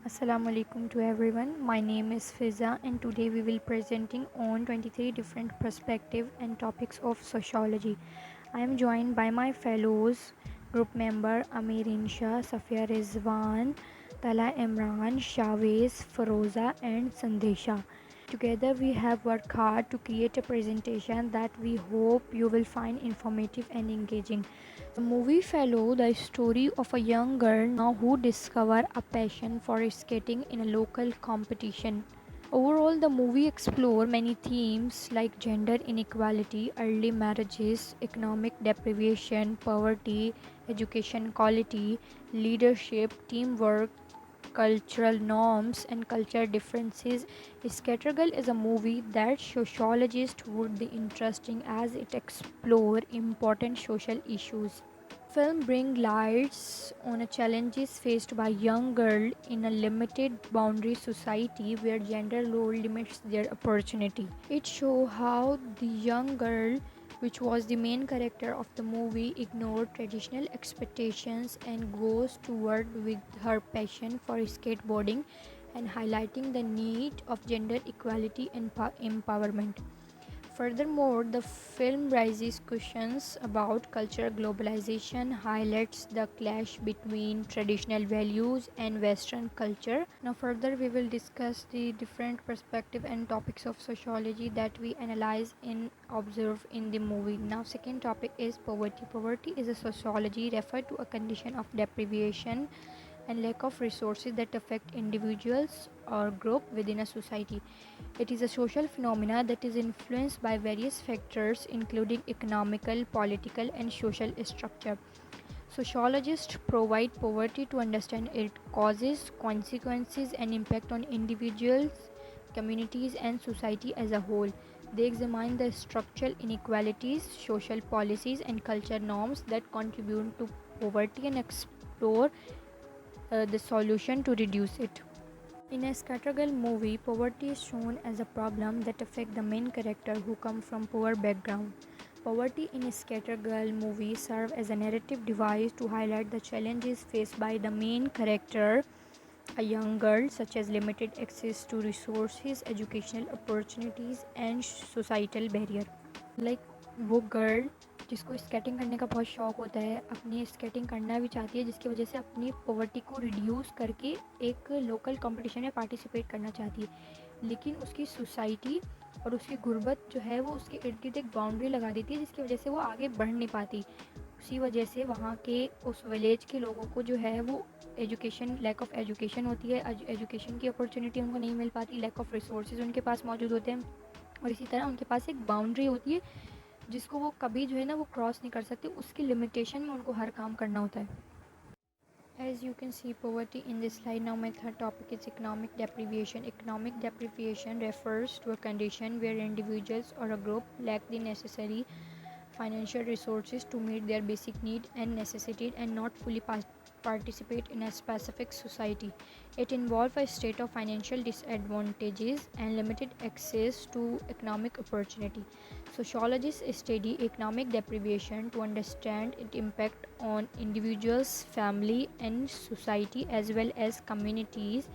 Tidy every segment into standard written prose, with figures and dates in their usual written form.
Assalamu alaikum to everyone. My name is Fiza and today we will presenting on 23 different perspective and topics of sociology. I am joined by my fellows group member Amir Insha, Safia Rizwan, Tala Imran, Shavez, Feroza and Sandesha. Together we have worked hard to create a presentation that we hope you will find informative and engaging. The movie follows the story of a young girl now who discovers a passion for skating in a local competition. Overall, the movie explores many themes like gender inequality, early marriages, economic deprivation, poverty, education quality, leadership, teamwork, cultural norms, and cultural differences. Scattergun is a movie that sociologists would be interesting as it explores important social issues. Film brings lights on the challenges faced by young girls in a limited boundary society where gender role limits their opportunity. It shows how the young girl, which was the main character of the movie, ignored traditional expectations and goes toward with her passion for skateboarding and highlighting the need of gender equality and empowerment. Furthermore, the film raises questions about cultural globalization, highlights the clash between traditional values and Western culture. Now, further, we will discuss the different perspective and topics of sociology that we analyze and observe in the movie. Now, second topic is poverty. Poverty is a sociology referred to a condition of deprivation and lack of resources that affect individuals or group within a society. It is a social phenomena that is influenced by various factors including economical, political and social structure. Sociologists provide poverty to understand its causes, consequences and impact on individuals, communities and society as a whole. They examine the structural inequalities, social policies and cultural norms that contribute to poverty and explore the solution to reduce it. In a Scattergirl movie, poverty is shown as a problem that affects the main character who come from poor background. Poverty in a Scattergirl movie serves as a narrative device to highlight the challenges faced by the main character, a young girl, such as limited access to resources, educational opportunities, and societal barrier. Like वो girl जिसको skating करने का बहुत शौक होता है, अपनी skating करना भी चाहती है, जिसकी वजह से अपनी पॉवर्टी को रिड्यूस करके एक लोकल कंपटीशन में पार्टिसिपेट करना चाहती है, लेकिन उसकी सोसाइटी और उसकी गुर्बत जो है वो उसके इर्द गिर्द एक बाउंड्री लगा देती है, जिसकी वजह से वो आगे बढ़ नहीं पाती. उसी वजह से वहाँ के उस विलेज के लोगों को जो है वो एजुकेशन, लैक ऑफ एजुकेशन होती है, एजुकेशन की अपॉर्चुनिटी उनको नहीं मिल पाती, लैक ऑफ रिसोर्सेज उनके पास मौजूद होते हैं, और इसी तरह उनके पास एक बाउंड्री होती है जिसको वो कभी जो है ना वो क्रॉस नहीं कर सकते, उसकी लिमिटेशन में उनको हर काम करना होता है. As you can see poverty in this slide. Now my third topic is economic deprivation. Economic deprivation refers to a condition where individuals or a group lack the necessary financial resources to meet their basic need and necessities and not fully participate in a specific society. It involves a state of financial disadvantages and limited access to economic opportunity. Sociologists study economic deprivation to understand its impact on individuals, family, and society as well as communities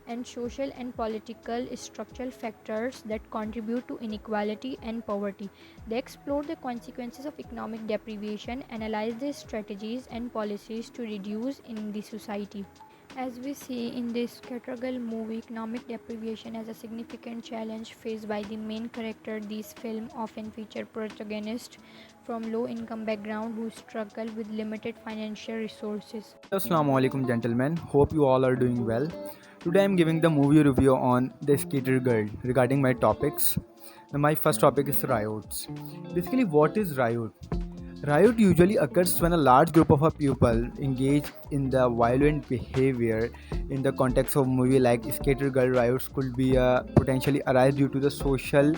and social and political structural factors that contribute to inequality and poverty. They explore the consequences of economic deprivation, analyze the strategies and policies to reduce in the society. As we see in this Scattergirl movie, economic deprivation is a significant challenge faced by the main character. These films often feature protagonists from low-income background who struggle with limited financial resources. Assalamu alaikum gentlemen, hope you all are doing well. Today I am giving the movie review on The Skater Girl. Regarding my topics, my first topic is riots. Basically, what is riot? Riot usually occurs when a large group of a people engage in the violent behavior. In the context of movie like Skater Girl, riots could be potentially arise due to the social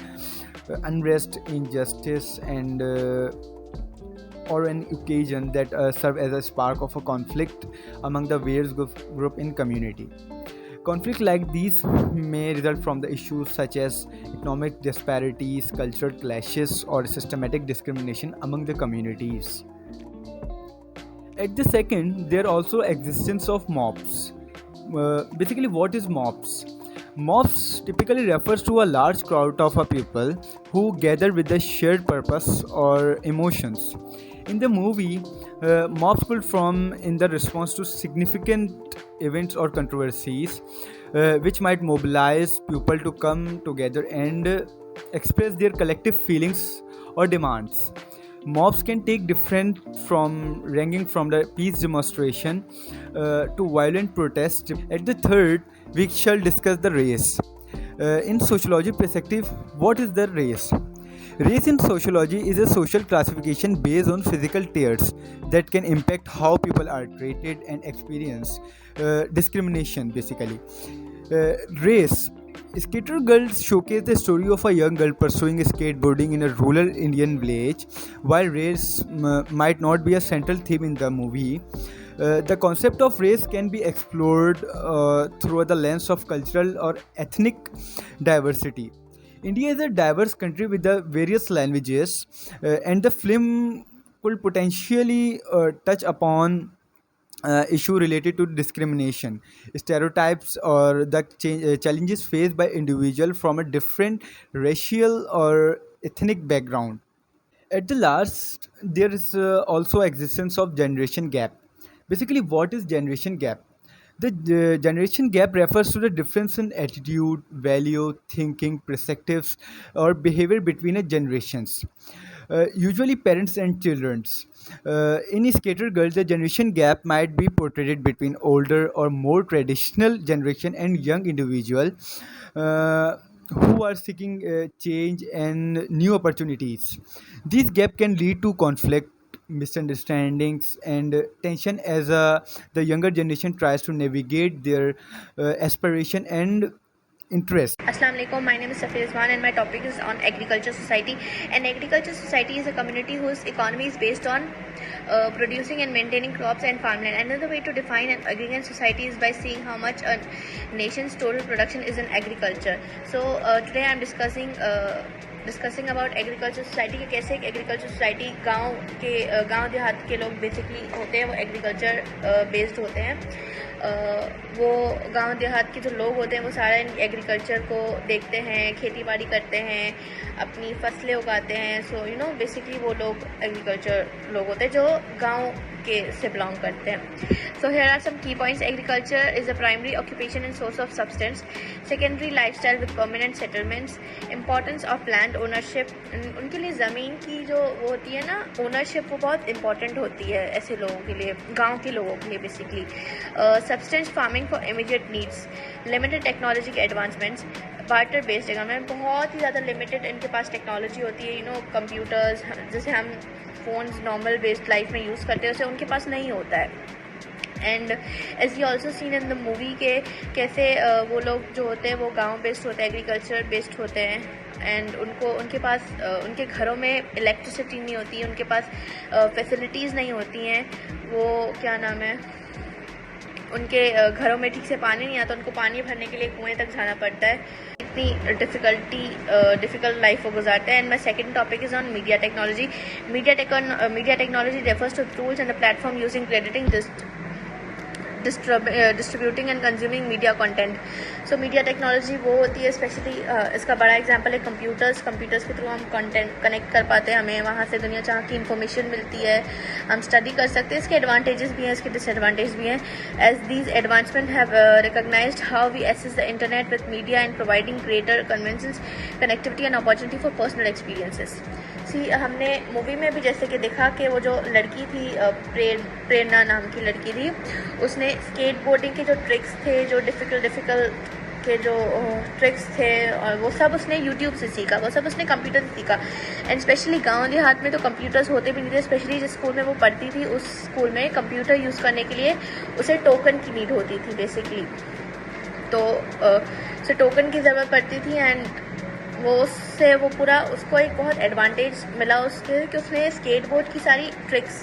unrest, injustice, and or an occasion that serve as a spark of a conflict among the various group in community. Conflict like these may result from the issues such as economic disparities, cultural clashes, or systematic discrimination among the communities. At the second, there also existence of mobs. Basically, what is mobs? Mobs typically refers to a large crowd of a people who gather with a shared purpose or emotions. In the movie, mobs could form in the response to significant events or controversies, which might mobilize people to come together and express their collective feelings or demands. Mobs can take different from ranging from the peace demonstration to violent protest. At the third, we shall discuss the race. In sociology perspective, what is the race? Race in sociology is a social classification based on physical traits that can impact how people are treated and experience discrimination. Basically, race. Skater Girls showcase the story of a young girl pursuing skateboarding in a rural Indian village. While race might not be a central theme in the movie, the concept of race can be explored through the lens of cultural or ethnic diversity. India is a diverse country with the various languages, and the film could potentially touch upon issue related to discrimination, stereotypes, or the challenges faced by individuals from a different racial or ethnic background. At the last, there is also existence of generation gap. Basically, what is generation gap? The generation gap refers to the difference in attitude, value, thinking, perspectives, or behavior between a generations. Usually parents and children's. In Skater Girls, the generation gap might be portrayed between older or more traditional generation and young individual uh, who are seeking change and new opportunities. This gap can lead to conflict, misunderstandings, and tension as the younger generation tries to navigate their aspiration and interest. Assalamu alaikum. My name is Safir Rizwan and my topic is on agriculture society. An agriculture society is a community whose economy is based on producing and maintaining crops and farmland. Another way to define an agrarian society is by seeing how much a nation's total production is in agriculture. So today I am discussing about agriculture society के कैसे एक agriculture society गांव देहात के लोग basically होते हैं, वो एग्रीकल्चर बेस्ड होते हैं. वो गांव देहात के जो लोग होते हैं वो सारा एग्रीकल्चर को देखते हैं, खेती बाड़ी करते हैं, अपनी फसलें उगाते हैं. सो बेसिकली वो लोग एग्रीकल्चर लोग होते हैं जो गांव के से बिलोंग करते हैं. सो हियर आर सम की points. Agriculture is a primary occupation and source of substance. Secondary lifestyle with permanent settlements. Importance of land ownership. उनके लिए ज़मीन की जो वो होती है ना, ओनरशिप, वो बहुत इंपॉर्टेंट होती है ऐसे लोगों के लिए, गाँव के लोगों के लिए basically. Substance farming for immediate needs. Limited technology के एडवांसमेंट्स. Barter based economy. बहुत ही ज़्यादा लिमिटेड इनके पास टेक्नोलॉजी होती है. कंप्यूटर्स जैसे हम फ़ोन्स नॉर्मल बेस्ड लाइफ में यूज़ करते हैं, उसे उनके पास नहीं होता है. And as you also seen in the movie के कैसे वो लोग जो होते हैं वो गांव बेस्ड होते हैं, एग्रीकल्चर बेस्ड होते हैं. एंड उनके पास उनके घरों में इलेक्ट्रिसिटी नहीं होती, उनके पास फैसिलिटीज़ नहीं होती हैं. वो क्या नाम है, उनके घरों में ठीक से पानी नहीं आता, उनको पानी भरने के लिए कुएं तक जाना पड़ता है. इतनी डिफ़िकल्ट लाइफ वो गुजारते हैं. And my second topic is on media technology. Media technology refers to tools and the platform using crediting distributing and consuming media content. So media technology वो होती है, स्पेशली इसका बड़ा एग्जांपल है कंप्यूटर्स के थ्रू हम कंटेंट कनेक्ट कर पाते हैं, हमें वहाँ से दुनिया जहाँ की इन्फॉर्मेशन मिलती है, हम स्टडी कर सकते हैं. इसके एडवांटेजेस भी हैं, इसके डिसएडवांटेज भी हैं. As these advancement have recognised how we access the internet with media and providing greater convenience, connectivity and opportunity for personal experiences. हमने मूवी में भी जैसे कि देखा कि वो जो लड़की थी, प्रेरणा नाम की लड़की थी, उसने स्केट बोर्डिंग के जो ट्रिक्स थे, जो डिफ़िकल्ट के जो ट्रिक्स थे, और वो सब उसने यूट्यूब से सीखा, वो सब उसने कंप्यूटर से सीखा. एंड स्पेशली गांव देहात में तो कंप्यूटर्स होते भी नहीं थे. स्पेशली जिस स्कूल में वो पढ़ती थी, उस स्कूल में कंप्यूटर यूज़ करने के लिए उसे टोकन की नीड होती थी बेसिकली. तो उसे टोकन की ज़रूरत पड़ती थी. एंड वो पूरा उसको एक बहुत एडवांटेज मिला उसके कि उसने स्केटबोर्ड की सारी ट्रिक्स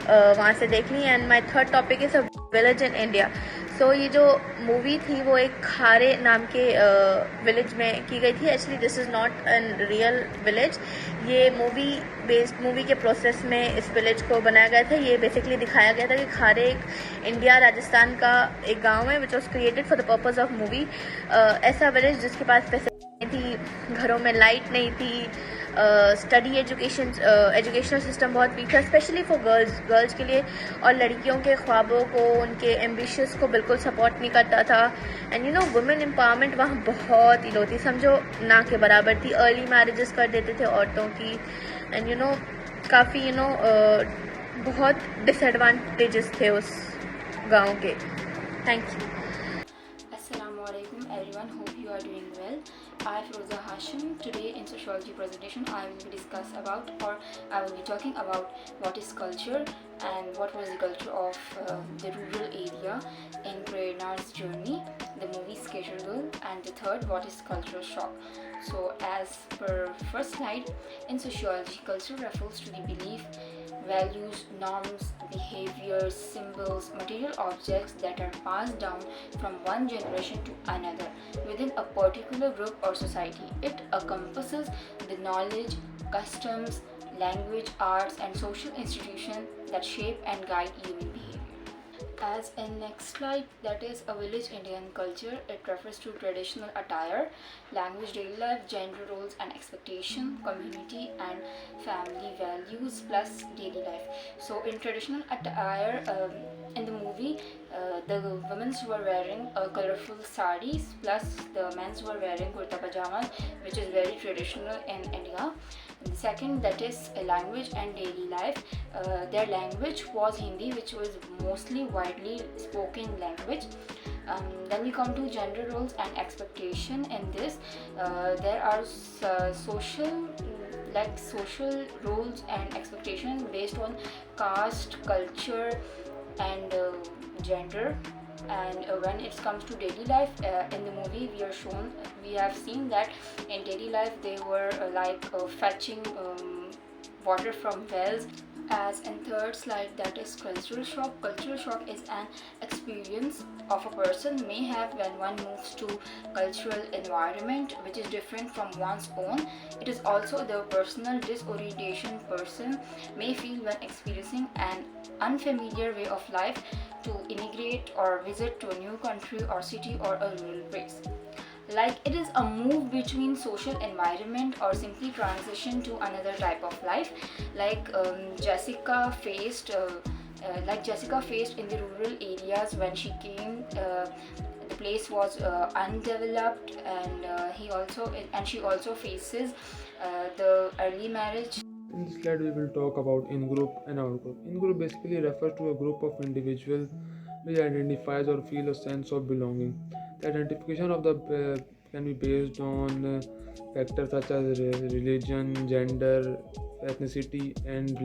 वहाँ से देख ली. And my third topic is a village in India. So ये जो मूवी थी वो एक खारे नाम के विलेज में की गई थी. Actually this is not an real village. ये मूवी के प्रोसेस में इस विलेज को बनाया गया था. ये बेसिकली दिखाया गया था कि खारे एक इंडिया राजस्थान का एक गांव है which was created for the purpose of movie. ऐसा विलेज जिसके पास फैसिलिटी नहीं थी, घरों में लाइट नहीं थी, स्टडी एजुकेशनल सिस्टम बहुत वीक था, स्पेशली फॉर गर्ल्स के लिए, और लड़कियों के ख्वाबों को, उनके एम्बिशंस को बिल्कुल सपोर्ट नहीं करता था. And you know women empowerment वहाँ बहुत ही लो थी, समझो ना के बराबर थी. अर्ली मैरिजेस कर देते थे औरतों की. एंड यू नो काफ़ी बहुत डिसएडवांटेजेस थे उस गांव के. Thank you. Assalamualaikum everyone, hope you are doing well. I am Rosa Hashim. Today in sociology presentation I will be talking about what is culture and what was the culture of the rural area in Prerna's journey, the movie Schedule, and the third, what is cultural shock. So as per first slide, in sociology, culture refers to the belief, values, norms, behaviors, symbols, material objects that are passed down from one generation to another within a particular group or society. It encompasses the knowledge, customs, language, arts, and social institutions that shape and guide human behavior. As in next slide, that is a village Indian culture. It refers to traditional attire, language, daily life, gender roles and expectation, community and family values plus daily life. So in traditional attire, in the movie, the women were wearing colorful sarees plus the men were wearing kurta pajamas, which is very traditional in India. The second, that is a language and daily life. Their language was Hindi, which was mostly widely spoken language. Then we come to gender roles and expectation. In this, there are social roles and expectation based on caste, culture, and gender. And when it comes to daily life, in the movie we have seen that in daily life they were fetching water from wells. As in third slide, that is cultural shock. Cultural shock is an experience of a person may have when one moves to cultural environment which is different from one's own. It is also the personal disorientation person may feel when experiencing an unfamiliar way of life to immigrate or visit to a new country or city or a rural place. Like it is a move between social environment or simply transition to another type of life. Like Jessica faced in the rural areas when she came. The place was undeveloped, and she also faces the early marriage. In this slide, we will talk about in-group and out-group. In-group basically refers to a group of individuals which identifies or feel a sense of belonging. The identification of the can be based on factors such as religion, gender, ethnicity, and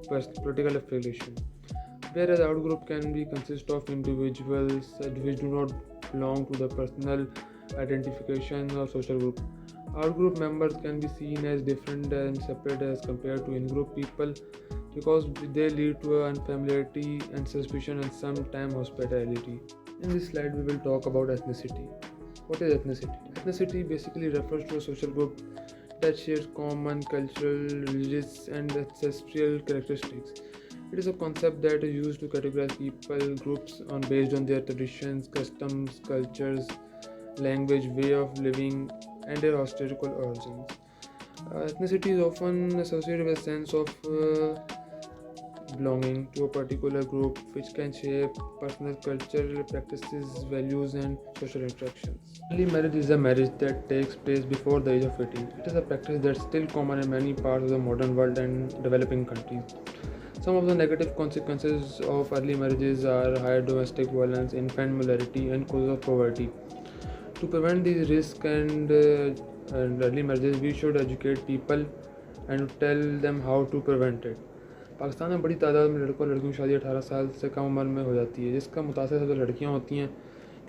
political affiliation. Whereas out-group can be consist of individuals which do not belong to the personal identification or social group. Out-group members can be seen as different and separate as compared to in-group people because they lead to unfamiliarity and suspicion and sometimes hospitality. In this slide, we will talk about ethnicity. What is ethnicity? Ethnicity basically refers to a social group that shares common cultural, religious, and ancestral characteristics. It is a concept that is used to categorize people groups based on their traditions, customs, cultures, language, way of living, and their historical origins. Ethnicity is often associated with a sense of belonging to a particular group, which can shape personal cultural practices, values, and social interactions. Early marriage is a marriage that takes place before the age of 18. It is a practice that is still common in many parts of the modern world and developing countries. Some of the negative consequences of early marriages are higher domestic violence, infant mortality, and causes of poverty. To prevent these risks and early marriages, we should educate people and tell them how to prevent it. Pakistan में बड़ी तादाद में लड़कों और लड़कियों की शादी 18 साल से कम उम्र में हो जाती है, जिसका मुतासर सबसे लड़कियां होती हैं,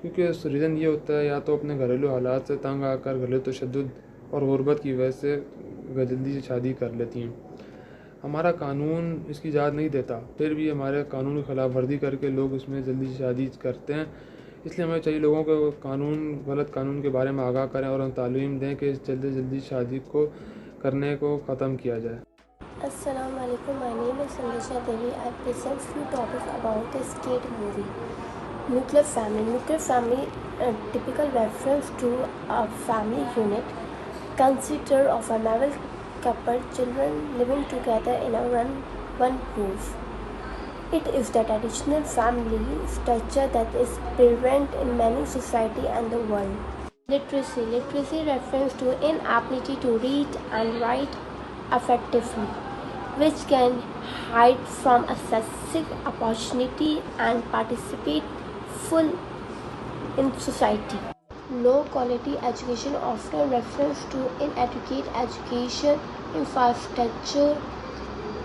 क्योंकि उस रीज़न ये होता है या तो अपने घरेलू हालात से तंग आकर घरेलू तशद्दुद और गुर्बत की वजह से जल्दी से शादी कर लेती हैं. हमारा कानून इसकी इजाज़त नहीं देता, फिर भी हमारे कानून की खिलाफ वर्जी करके लोग इसमें जल्दी शादी करते हैं। इसलिए हमें चाहिए लोगों को गलत कानून के बारे में आगाह करें और उन्हें तालीम दें कि जल्दी जल्दी शादी को करने को ख़त्म किया जाए। Assalamu alaikum. My name is Sandersha Devi. I present few topics about the skate movie. Nuclear family. Nuclear family, a typical reference to a family unit consisted of a married couple, children living together in a one roof. It is the traditional family structure that is prevalent in many society and the world. Literacy. Literacy refers to inability to read and write effectively, which can hide from accessing opportunity and participate full in society. Low quality education often refers to inadequate education, infrastructure,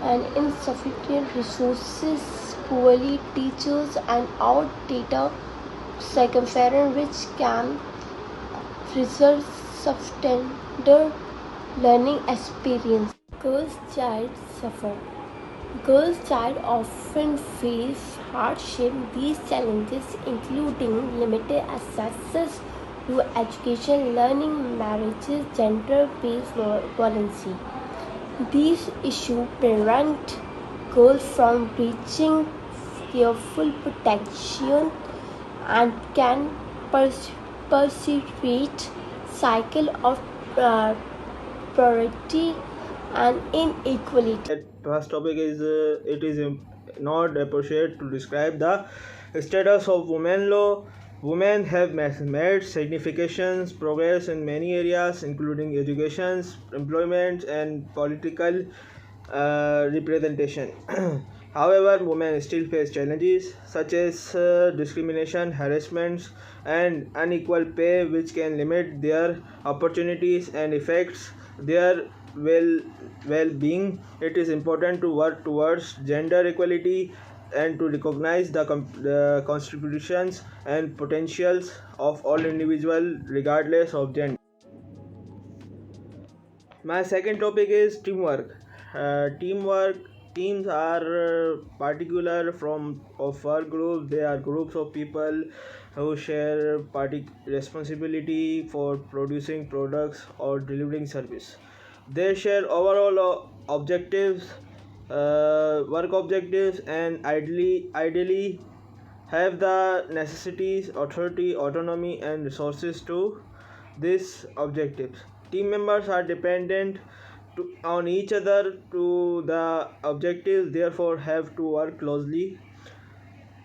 and insufficient resources, poorly teachers, and outdated circumference which can result substandard learning experience. Girls' child suffer. Girls' child often face hardship. These challenges including limited access to education, learning, marriages, gender-based violence. These issues prevent girls from reaching their full potential and can perpetuate cycle of poverty and inequality. First topic is it is not appropriate to describe the status of women law. Women have made significant progress in many areas, including education, employment, and political representation. However, women still face challenges such as discrimination, harassment, and unequal pay, which can limit their opportunities and affects their well-being. It is important to work towards gender equality and to recognize the contributions and potentials of all individuals regardless of gender. My second topic is teamwork. Teams are particular from of work groups. They are groups of people who share responsibility for producing products or delivering service. They share overall objectives, work objectives, and ideally have the necessities, authority, autonomy, and resources to these objectives. Team members are dependent on each other to the objectives, therefore have to work closely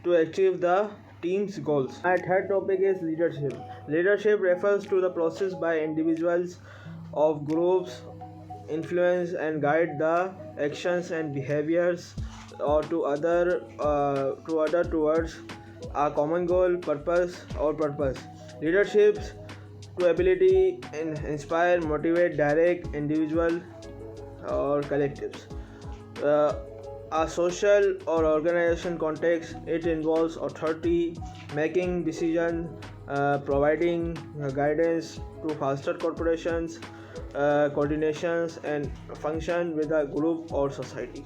to achieve the team's goals. My third topic is leadership. Leadership refers to the process by individuals of groups influence and guide the actions and behaviors or to other towards a common goal, purpose. Leaderships to ability inspire, motivate, direct individual or collectives. Uh, a social or organization context, it involves authority, making decisions, providing guidance to faster corporations, coordinations, and function with a group or society.